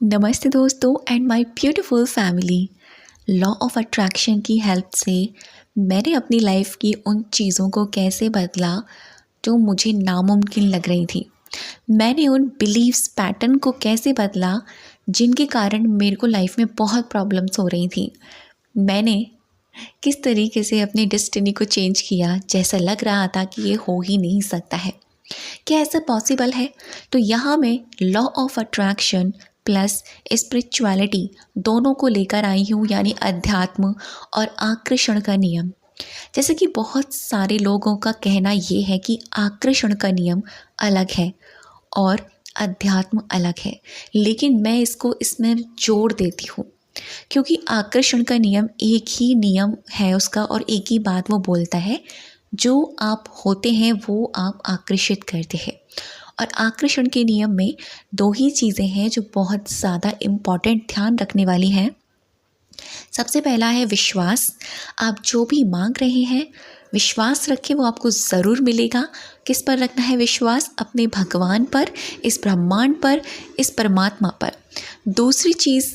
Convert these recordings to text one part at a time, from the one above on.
नमस्ते दोस्तों and my beautiful family. Law of attraction की हेल्प से मैंने अपनी लाइफ की उन चीज़ों को कैसे बदला जो मुझे नामुमकिन लग रही थी। मैंने उन बिलीव्स पैटर्न को कैसे बदला जिनके कारण मेरे को लाइफ में बहुत प्रॉब्लम्स हो रही थी। मैंने किस तरीके से अपनी डेस्टिनी को चेंज किया, जैसा लग रहा था कि ये हो ही नहीं सकता है। क्या ऐसा पॉसिबल है? तो यहाँ मैं law of attraction plus spirituality दोनों को लेकर आई हूँ, यानी अध्यात्म और आकर्षण का नियम। जैसे कि बहुत सारे लोगों का कहना ये है कि आकर्षण का नियम अलग है और अध्यात्म अलग है, लेकिन मैं इसमें जोड़ देती हूँ क्योंकि आकर्षण का नियम एक ही नियम है उसका, और एक ही बात वो बोलता है, जो आप होते हैं वो आप आकर्षित करते हैं। और आकर्षण के नियम में दो ही चीज़ें हैं जो बहुत ज़्यादा इम्पॉर्टेंट ध्यान रखने वाली हैं। सबसे पहला है विश्वास। आप जो भी मांग रहे हैं विश्वास रखें, वो आपको ज़रूर मिलेगा। किस पर रखना है विश्वास? अपने भगवान पर, इस ब्रह्मांड पर, इस परमात्मा पर। दूसरी चीज़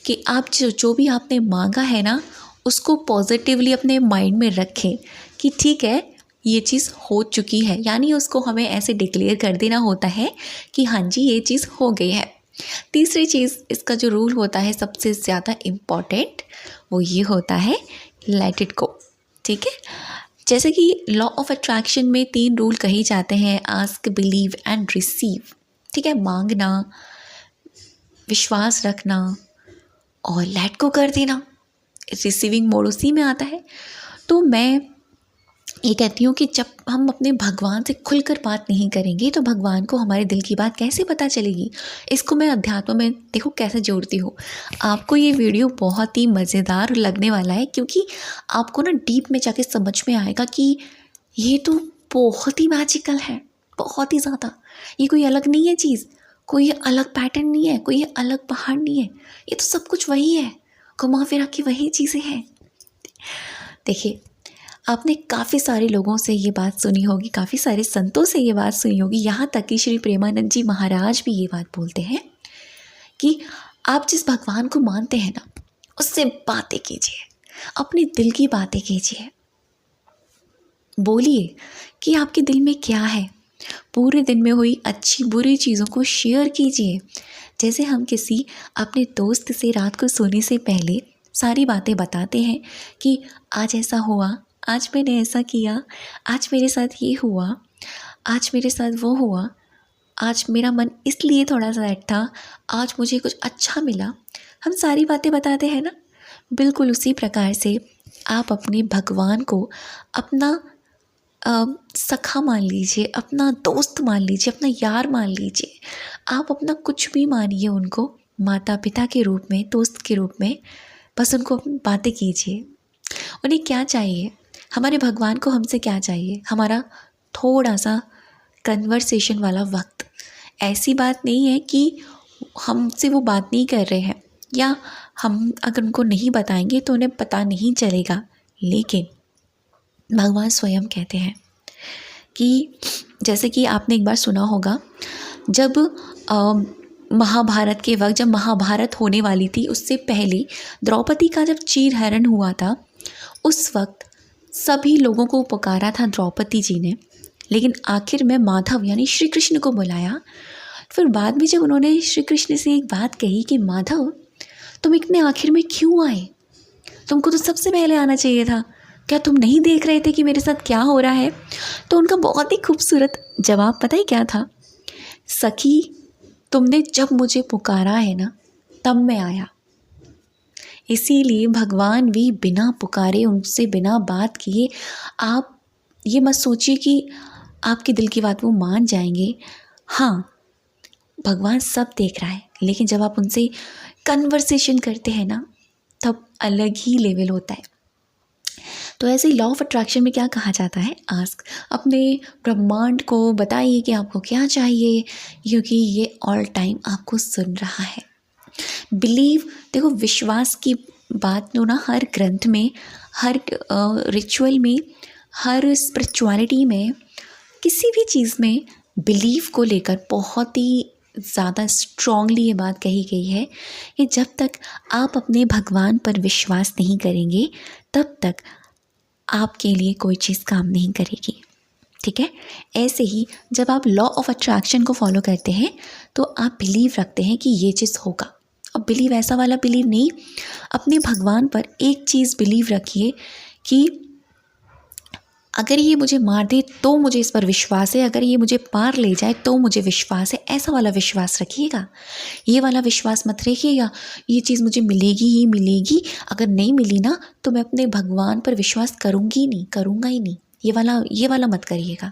कि आप जो भी आपने मांगा है ना, उसको पॉजिटिवली अपने माइंड में रखें कि ठीक है, ये चीज़ हो चुकी है, यानी उसको हमें ऐसे डिक्लेयर कर देना होता है कि हाँ जी ये चीज़ हो गई है। तीसरी चीज़, इसका जो रूल होता है सबसे ज़्यादा इम्पॉर्टेंट, वो ये होता है लेट इट गो। ठीक है, जैसे कि लॉ ऑफ अट्रैक्शन में 3 रूल कहे जाते हैं, आस्क, बिलीव एंड रिसीव। ठीक है, मांगना, विश्वास रखना और लेट गो कर देना, रिसीविंग मोड उसी में आता है। तो मैं ये कहती हूँ कि जब हम अपने भगवान से खुलकर बात नहीं करेंगे तो भगवान को हमारे दिल की बात कैसे पता चलेगी। इसको मैं अध्यात्म में देखो कैसे जोड़ती हूँ। आपको ये वीडियो बहुत ही मज़ेदार लगने वाला है क्योंकि आपको ना डीप में जाके समझ में आएगा कि ये तो बहुत ही मैजिकल है, बहुत ही ज़्यादा। ये कोई अलग नहीं है चीज़, कोई अलग पैटर्न नहीं है, कोई अलग पहाड़ नहीं है, ये तो सब कुछ वही है, घुमा फिरा के वही चीज़ें हैं। देखिए, आपने काफ़ी सारे लोगों से ये बात सुनी होगी, काफ़ी सारे संतों से ये बात सुनी होगी, यहाँ तक कि श्री प्रेमानंद जी महाराज भी ये बात बोलते हैं कि आप जिस भगवान को मानते हैं ना, उससे बातें कीजिए, अपने दिल की बातें कीजिए, बोलिए कि आपके दिल में क्या है। पूरे दिन में हुई अच्छी बुरी चीज़ों को शेयर कीजिए। जैसे हम किसी अपने दोस्त से रात को सोने से पहले सारी बातें बताते हैं कि आज ऐसा हुआ, आज मैंने ऐसा किया, आज मेरे साथ ये हुआ, आज मेरे साथ वो हुआ, आज मेरा मन इसलिए थोड़ा सैड था, आज मुझे कुछ अच्छा मिला। हम सारी बातें बताते हैं ना, बिल्कुल उसी प्रकार से आप अपने भगवान को अपना सखा मान लीजिए, अपना दोस्त मान लीजिए, अपना यार मान लीजिए। आप अपना कुछ भी मानिए उनको, माता पिता के रूप में, दोस्त के रूप में। बस उनको अपनी बातें कीजिए। उन्हें क्या चाहिए, हमारे भगवान को हमसे क्या चाहिए? हमारा थोड़ा सा कन्वर्सेशन वाला वक्त। ऐसी बात नहीं है कि हमसे वो बात नहीं कर रहे हैं, या हम अगर उनको नहीं बताएंगे तो उन्हें पता नहीं चलेगा, लेकिन भगवान स्वयं कहते हैं कि जैसे कि आपने एक बार सुना होगा, जब महाभारत के वक्त, जब महाभारत होने वाली थी, उससे पहले द्रौपदी का जब चीरहरण हुआ था, उस वक्त सभी लोगों को पुकारा था द्रौपदी जी ने, लेकिन आखिर में माधव यानी श्री कृष्ण को बुलाया। फिर बाद में जब उन्होंने श्री कृष्ण से एक बात कही कि माधव, तुम इतने आखिर में क्यों आए? तुमको तो सबसे पहले आना चाहिए था, क्या तुम नहीं देख रहे थे कि मेरे साथ क्या हो रहा है? तो उनका बहुत ही खूबसूरत जवाब पता ही क्या था? सखी, तुमने जब मुझे पुकारा है ना, तब मैं आया। इसीलिए भगवान भी बिना पुकारे, उनसे बिना बात किए, आप ये मत सोचिए कि आपके दिल की बात वो मान जाएंगे। हाँ, भगवान सब देख रहा है, लेकिन जब आप उनसे कन्वर्सेशन करते हैं ना, तब अलग ही लेवल होता है। तो ऐसे ही लॉ ऑफ अट्रैक्शन में क्या कहा जाता है? आस्क, अपने ब्रह्मांड को बताइए कि आपको क्या चाहिए, क्योंकि ये ऑल टाइम आपको सुन रहा है। बिलीव, देखो विश्वास की बात तो ना हर ग्रंथ में, हर रिचुअल में, हर स्पिरिचुअलिटी में, किसी भी चीज़ में बिलीव को लेकर बहुत ही ज़्यादा स्ट्रॉन्गली ये बात कही गई है कि जब तक आप अपने भगवान पर विश्वास नहीं करेंगे तब तक आपके लिए कोई चीज़ काम नहीं करेगी। ठीक है, ऐसे ही जब आप लॉ ऑफ अट्रैक्शन को फॉलो करते हैं तो आप बिलीव रखते हैं कि ये चीज़ होगा। अब बिलीव ऐसा वाला बिलीव नहीं, अपने भगवान पर एक चीज़ बिलीव रखिए कि अगर ये मुझे मार दे तो मुझे इस पर विश्वास है, अगर ये मुझे पार ले जाए तो मुझे विश्वास है, ऐसा वाला विश्वास रखिएगा। ये वाला विश्वास मत रखिएगा ये चीज़ मुझे मिलेगी ही मिलेगी, अगर नहीं मिली ना तो मैं अपने भगवान पर विश्वास करूँगी नहीं, करूँगा ही नहीं। ये वाला मत करिएगा।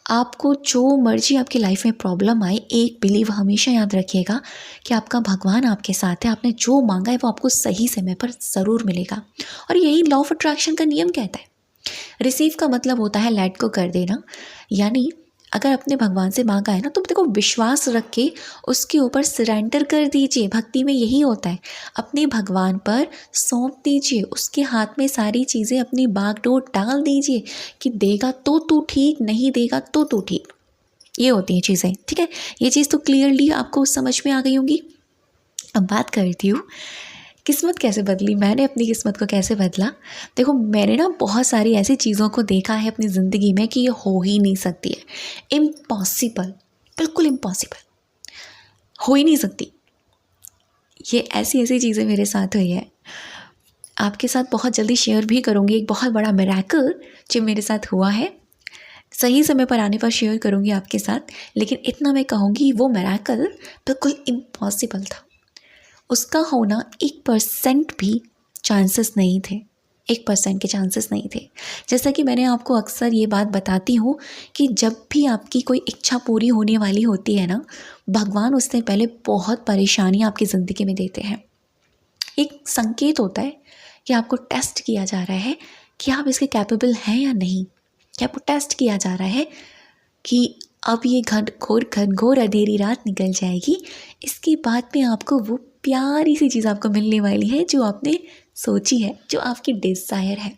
आपको जो मर्जी आपकी लाइफ में प्रॉब्लम आए, एक बिलीव हमेशा याद रखिएगा कि आपका भगवान आपके साथ है। आपने जो मांगा है वो आपको सही समय पर ज़रूर मिलेगा। और यही लॉ ऑफ अट्रैक्शन का नियम कहता है। रिसीव का मतलब होता है लेट को कर देना, यानी अगर अपने भगवान से मांगा है ना तो देखो विश्वास रख के उसके ऊपर सरेंडर कर दीजिए। भक्ति में यही होता है, अपने भगवान पर सौंप दीजिए, उसके हाथ में सारी चीज़ें अपनी बागडोर डाल दीजिए कि देगा तो तू ठीक, नहीं देगा तो तू ठीक। ये होती हैं चीज़ें। ठीक है, ये चीज़ तो क्लियरली आपको समझ में आ गई होंगी। अब बात करती हूँ किस्मत कैसे बदली, मैंने अपनी किस्मत को कैसे बदला। देखो मैंने ना बहुत सारी ऐसी चीज़ों को देखा है अपनी ज़िंदगी में कि ये हो ही नहीं सकती है, इम्पॉसिबल, बिल्कुल इम्पॉसिबल, हो ही नहीं सकती। ये ऐसी ऐसी चीज़ें मेरे साथ हुई है, आपके साथ बहुत जल्दी शेयर भी करूँगी। एक बहुत बड़ा मिरेकल जो मेरे साथ हुआ है, सही समय पर आने पर शेयर करूँगी आपके साथ। लेकिन इतना मैं कहूँगी वो मिरेकल बिल्कुल इम्पॉसिबल था, उसका होना 1% भी चांसेस नहीं थे, 1% के चांसेस नहीं थे। जैसा कि मैंने आपको अक्सर ये बात बताती हूँ कि जब भी आपकी कोई इच्छा पूरी होने वाली होती है ना, भगवान उससे पहले बहुत परेशानियाँ आपकी ज़िंदगी में देते हैं। एक संकेत होता है कि आपको टेस्ट किया जा रहा है कि आप इसके कैपेबल हैं या नहीं, कि आपको टेस्ट किया जा रहा है कि अब ये घनघोर अंधेरी रात निकल जाएगी, इसके बाद में आपको वो प्यारी सी चीज़ आपको मिलने वाली है जो आपने सोची है, जो आपकी डिज़ायर है।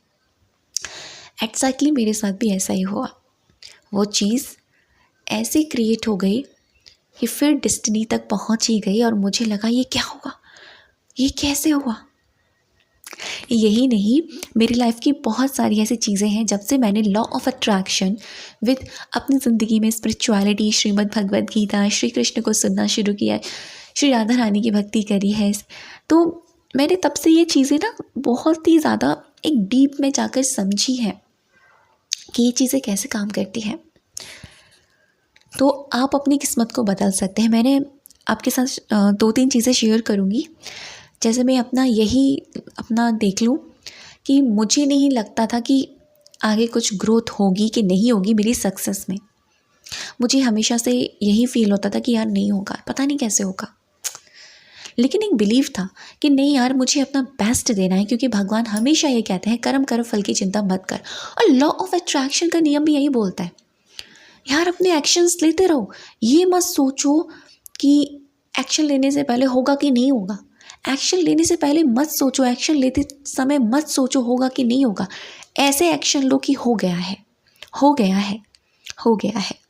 एक्जैक्टली मेरे साथ भी ऐसा ही हुआ। वो चीज़ ऐसे क्रिएट हो गई कि फिर डेस्टिनी तक पहुंच ही गई और मुझे लगा ये क्या हुआ, ये कैसे हुआ। यही नहीं, मेरी लाइफ की बहुत सारी ऐसी चीज़ें हैं जब से मैंने लॉ ऑफ अट्रैक्शन विद अपनी ज़िंदगी में स्पिरिचुअलिटी, श्रीमद् भगवद गीता, श्री कृष्ण को सुनना शुरू किया, श्री राधा रानी की भक्ति करी है, तो मैंने तब से ये चीज़ें ना बहुत ही ज़्यादा एक डीप में जाकर समझी है कि ये चीज़ें कैसे काम करती हैं। तो आप अपनी किस्मत को बदल सकते हैं। मैंने आपके साथ 2-3 चीज़ें शेयर करूँगी। जैसे मैं अपना देख लूँ कि मुझे नहीं लगता था कि आगे कुछ ग्रोथ होगी कि नहीं होगी मेरी सक्सेस में। मुझे हमेशा से यही फील होता था कि यार नहीं होगा, पता नहीं कैसे होगा। लेकिन एक बिलीव था कि नहीं यार, मुझे अपना बेस्ट देना है, क्योंकि भगवान हमेशा ये कहते हैं कर्म कर फल की चिंता मत कर। और लॉ ऑफ अट्रैक्शन का नियम भी यही बोलता है, यार अपने एक्शंस लेते रहो। ये मत सोचो कि एक्शन लेने से पहले होगा कि नहीं होगा। एक्शन लेने से पहले मत सोचो, एक्शन लेते समय मत सोचो होगा कि नहीं होगा। ऐसे एक्शन लो कि हो गया है, हो गया है, हो गया है।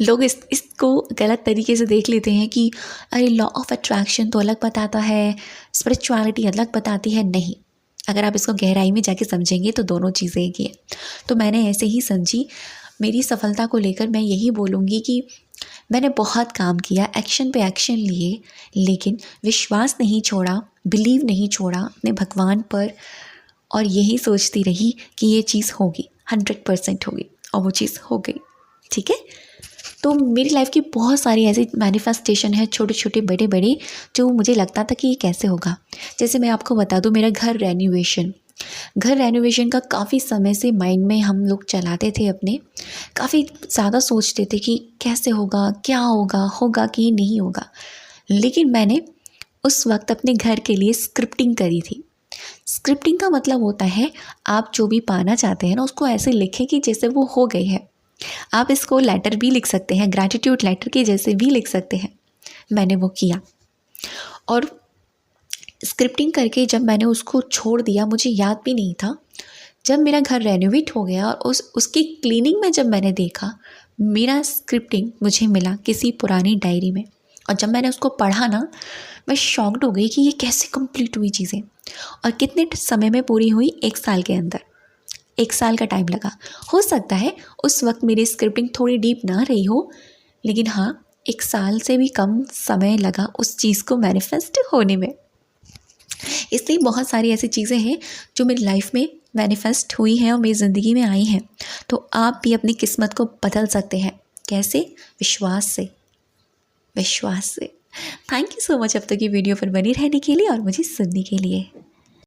लोग इसको गलत तरीके से देख लेते हैं कि अरे लॉ ऑफ अट्रैक्शन तो अलग बताता है, स्पिरिचुअलिटी अलग बताती है। नहीं, अगर आप इसको गहराई में जाके समझेंगे तो दोनों चीज़ें एक ही है। तो मैंने ऐसे ही समझी। मेरी सफलता को लेकर मैं यही बोलूँगी कि मैंने बहुत काम किया, एक्शन पे एक्शन लिए, लेकिन विश्वास नहीं छोड़ा, बिलीव नहीं छोड़ा अपने भगवान पर, और यही सोचती रही कि ये चीज़ होगी, 100% होगी, और वो चीज़ हो गई। ठीक है, तो मेरी लाइफ की बहुत सारी ऐसी मैनिफेस्टेशन है, छोटे छोटे बड़े बड़े, जो मुझे लगता था कि ये कैसे होगा। जैसे मैं आपको बता दूँ, मेरा घर रेनोवेशन का काफ़ी समय से माइंड में हम लोग चलाते थे अपने, काफ़ी ज़्यादा सोचते थे कि कैसे होगा, क्या होगा, होगा कि नहीं होगा। लेकिन मैंने उस वक्त अपने घर के लिए स्क्रिप्टिंग करी थी। स्क्रिप्टिंग का मतलब होता है आप जो भी पाना चाहते हैं ना, उसको ऐसे लिखें कि जैसे वो हो गई है। आप इसको लेटर भी लिख सकते हैं, ग्रैटिट्यूड लेटर के जैसे भी लिख सकते हैं। मैंने वो किया, और स्क्रिप्टिंग करके जब मैंने उसको छोड़ दिया, मुझे याद भी नहीं था, जब मेरा घर रेनोवेट हो गया और उसकी क्लीनिंग में जब मैंने देखा, मेरा स्क्रिप्टिंग मुझे मिला किसी पुरानी डायरी में, और जब मैंने उसको पढ़ा ना, मैं शॉक्ड हो गई कि ये कैसे कंप्लीट हुई चीज़ें, और कितने समय में पूरी हुई, 1 साल के अंदर। 1 साल का टाइम लगा। हो सकता है उस वक्त मेरी स्क्रिप्टिंग थोड़ी डीप ना रही हो, लेकिन हाँ, 1 साल से भी कम समय लगा उस चीज़ को मैनिफेस्ट होने में। इसलिए बहुत सारी ऐसी चीज़ें हैं जो मेरी लाइफ में मैनिफेस्ट हुई हैं और मेरी ज़िंदगी में आई हैं। तो आप भी अपनी किस्मत को बदल सकते हैं। कैसे? विश्वास से, विश्वास से। थैंक यू सो मच अब तक ये वीडियो पर बनी रहने के लिए और मुझे सुनने के लिए।